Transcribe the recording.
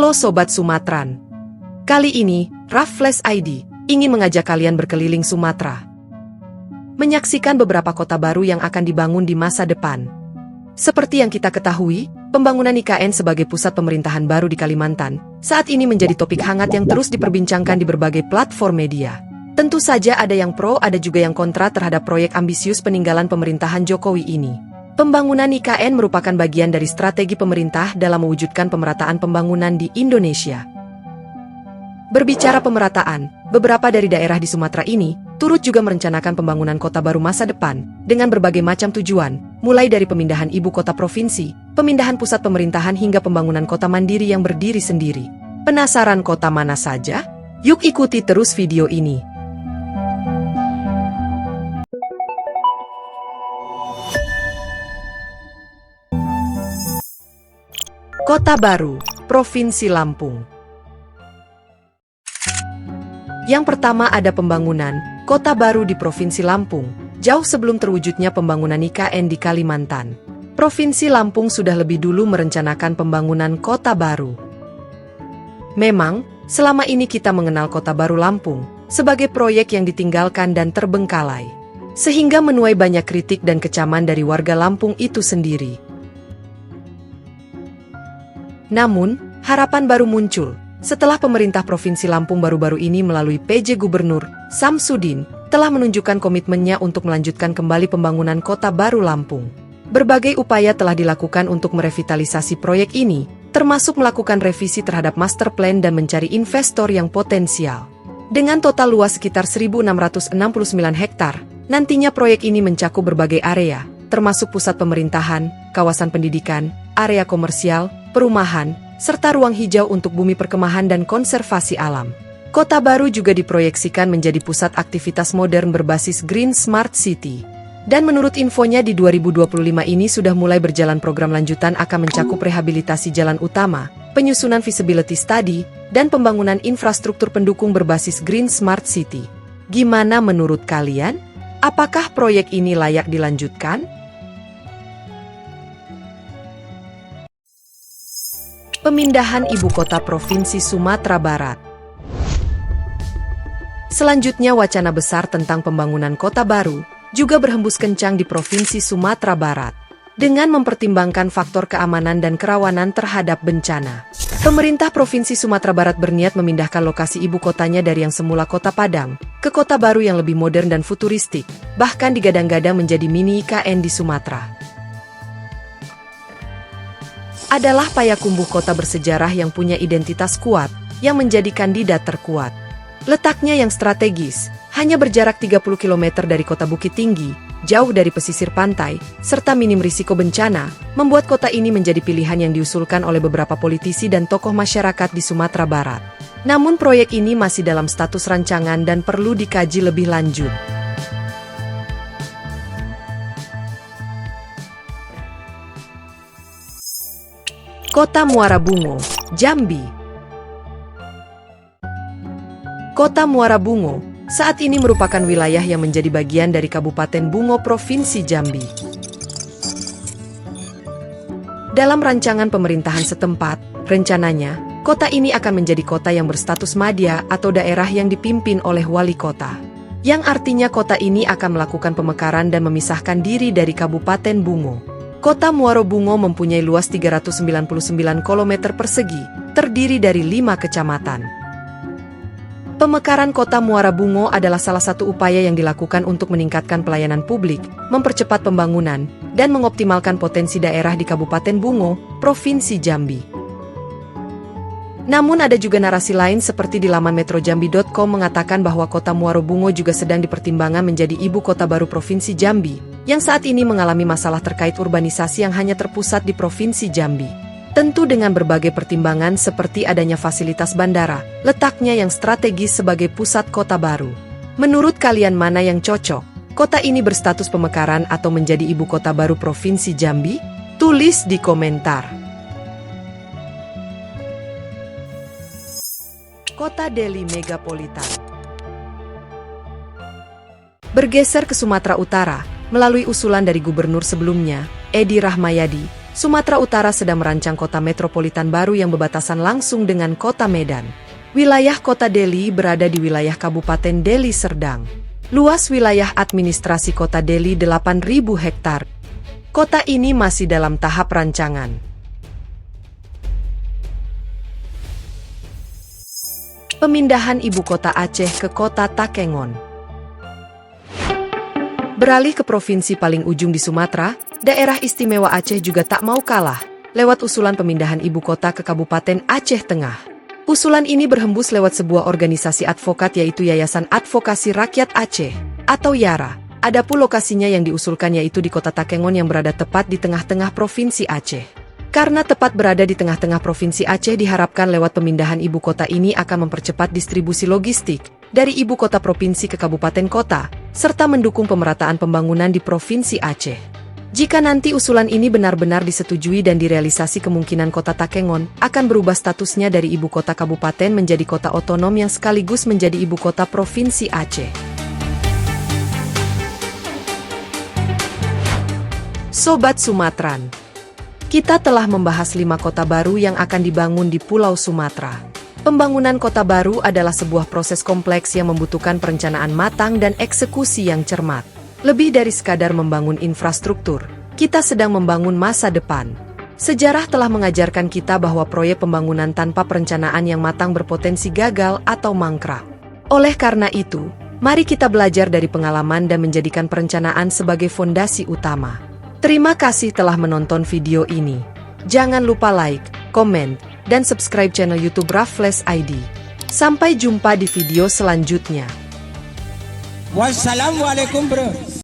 Halo Sobat Sumatran. Kali ini, Raffles ID ingin mengajak kalian berkeliling Sumatera. Menyaksikan beberapa kota baru yang akan dibangun di masa depan. Seperti yang kita ketahui, pembangunan IKN sebagai pusat pemerintahan baru di Kalimantan saat ini menjadi topik hangat yang terus diperbincangkan di berbagai platform media. Tentu saja ada yang pro, ada juga yang kontra terhadap proyek ambisius peninggalan pemerintahan Jokowi ini. Pembangunan IKN merupakan bagian dari strategi pemerintah dalam mewujudkan pemerataan pembangunan di Indonesia. Berbicara pemerataan, beberapa dari daerah di Sumatera ini turut juga merencanakan pembangunan kota baru masa depan dengan berbagai macam tujuan, mulai dari pemindahan ibu kota provinsi, pemindahan pusat pemerintahan hingga pembangunan kota mandiri yang berdiri sendiri. Penasaran kota mana saja? Yuk ikuti terus video ini. Kota Baru, Provinsi Lampung. Yang pertama ada pembangunan Kota Baru di Provinsi Lampung, jauh sebelum terwujudnya pembangunan IKN di Kalimantan. Provinsi Lampung sudah lebih dulu merencanakan pembangunan Kota Baru. Memang, selama ini kita mengenal Kota Baru Lampung sebagai proyek yang ditinggalkan dan terbengkalai, sehingga menuai banyak kritik dan kecaman dari warga Lampung itu sendiri. Namun, harapan baru muncul setelah pemerintah Provinsi Lampung baru-baru ini melalui PJ Gubernur Samsudin telah menunjukkan komitmennya untuk melanjutkan kembali pembangunan Kota Baru Lampung. Berbagai upaya telah dilakukan untuk merevitalisasi proyek ini, termasuk melakukan revisi terhadap master plan dan mencari investor yang potensial. Dengan total luas sekitar 1.669 hektar, nantinya proyek ini mencakup berbagai area, termasuk pusat pemerintahan, kawasan pendidikan, area komersial, perumahan, serta ruang hijau untuk bumi perkemahan dan konservasi alam. Kota Baru juga diproyeksikan menjadi pusat aktivitas modern berbasis Green Smart City. Dan menurut infonya di 2025 ini sudah mulai berjalan program lanjutan akan mencakup rehabilitasi jalan utama, penyusunan feasibility study, dan pembangunan infrastruktur pendukung berbasis Green Smart City. Gimana menurut kalian? Apakah proyek ini layak dilanjutkan? Pemindahan ibu kota Provinsi Sumatera Barat. Selanjutnya wacana besar tentang pembangunan kota baru juga berhembus kencang di Provinsi Sumatera Barat. Dengan mempertimbangkan faktor keamanan dan kerawanan terhadap bencana, pemerintah Provinsi Sumatera Barat berniat memindahkan lokasi ibu kotanya dari yang semula Kota Padang ke kota baru yang lebih modern dan futuristik, bahkan digadang-gadang menjadi mini IKN di Sumatera. Adalah Payakumbuh, kota bersejarah yang punya identitas kuat, yang menjadi kandidat terkuat. Letaknya yang strategis, hanya berjarak 30 km dari kota Bukit Tinggi, jauh dari pesisir pantai, serta minim risiko bencana, membuat kota ini menjadi pilihan yang diusulkan oleh beberapa politisi dan tokoh masyarakat di Sumatera Barat. Namun proyek ini masih dalam status rancangan dan perlu dikaji lebih lanjut. Kota Muara Bungo, Jambi. Kota Muara Bungo saat ini merupakan wilayah yang menjadi bagian dari Kabupaten Bungo, Provinsi Jambi. Dalam rancangan pemerintahan setempat, rencananya, kota ini akan menjadi kota yang berstatus madya atau daerah yang dipimpin oleh wali kota. Yang artinya kota ini akan melakukan pemekaran dan memisahkan diri dari Kabupaten Bungo. Kota Muara Bungo mempunyai luas 399 km persegi, terdiri dari 5 kecamatan. Pemekaran Kota Muara Bungo adalah salah satu upaya yang dilakukan untuk meningkatkan pelayanan publik, mempercepat pembangunan, dan mengoptimalkan potensi daerah di Kabupaten Bungo, Provinsi Jambi. Namun ada juga narasi lain seperti di laman metrojambi.com mengatakan bahwa Kota Muara Bungo juga sedang dipertimbangkan menjadi ibu kota baru Provinsi Jambi, yang saat ini mengalami masalah terkait urbanisasi yang hanya terpusat di Provinsi Jambi. Tentu dengan berbagai pertimbangan seperti adanya fasilitas bandara, letaknya yang strategis sebagai pusat kota baru. Menurut kalian mana yang cocok? Kota ini berstatus pemekaran atau menjadi ibu kota baru Provinsi Jambi? Tulis di komentar. Kota Deli Megapolitan. Bergeser ke Sumatera Utara, melalui usulan dari gubernur sebelumnya, Edi Rahmayadi, Sumatera Utara sedang merancang kota metropolitan baru yang berbatasan langsung dengan kota Medan. Wilayah kota Deli berada di wilayah Kabupaten Deli Serdang. Luas wilayah administrasi kota Deli 8.000 hektar. Kota ini masih dalam tahap rancangan. Pemindahan ibu kota Aceh ke kota Takengon. Beralih ke provinsi paling ujung di Sumatera, daerah istimewa Aceh juga tak mau kalah, lewat usulan pemindahan ibu kota ke Kabupaten Aceh Tengah. Usulan ini berhembus lewat sebuah organisasi advokat yaitu Yayasan Advokasi Rakyat Aceh, atau YARA. Adapun lokasinya yang diusulkan yaitu di kota Takengon yang berada tepat di tengah-tengah Provinsi Aceh. Karena tepat berada di tengah-tengah Provinsi Aceh diharapkan lewat pemindahan ibu kota ini akan mempercepat distribusi logistik dari ibu kota provinsi ke kabupaten kota, serta mendukung pemerataan pembangunan di Provinsi Aceh. Jika nanti usulan ini benar-benar disetujui dan direalisasi, kemungkinan kota Takengon akan berubah statusnya dari ibu kota kabupaten menjadi kota otonom yang sekaligus menjadi ibu kota Provinsi Aceh. Sobat Sumatran, kita telah membahas 5 kota baru yang akan dibangun di Pulau Sumatera. Pembangunan kota baru adalah sebuah proses kompleks yang membutuhkan perencanaan matang dan eksekusi yang cermat. Lebih dari sekadar membangun infrastruktur, kita sedang membangun masa depan. Sejarah telah mengajarkan kita bahwa proyek pembangunan tanpa perencanaan yang matang berpotensi gagal atau mangkrak. Oleh karena itu, mari kita belajar dari pengalaman dan menjadikan perencanaan sebagai fondasi utama. Terima kasih telah menonton video ini. Jangan lupa like, komen, dan subscribe channel YouTube Raffles ID. Sampai jumpa di video selanjutnya. Wassalamualaikum bro.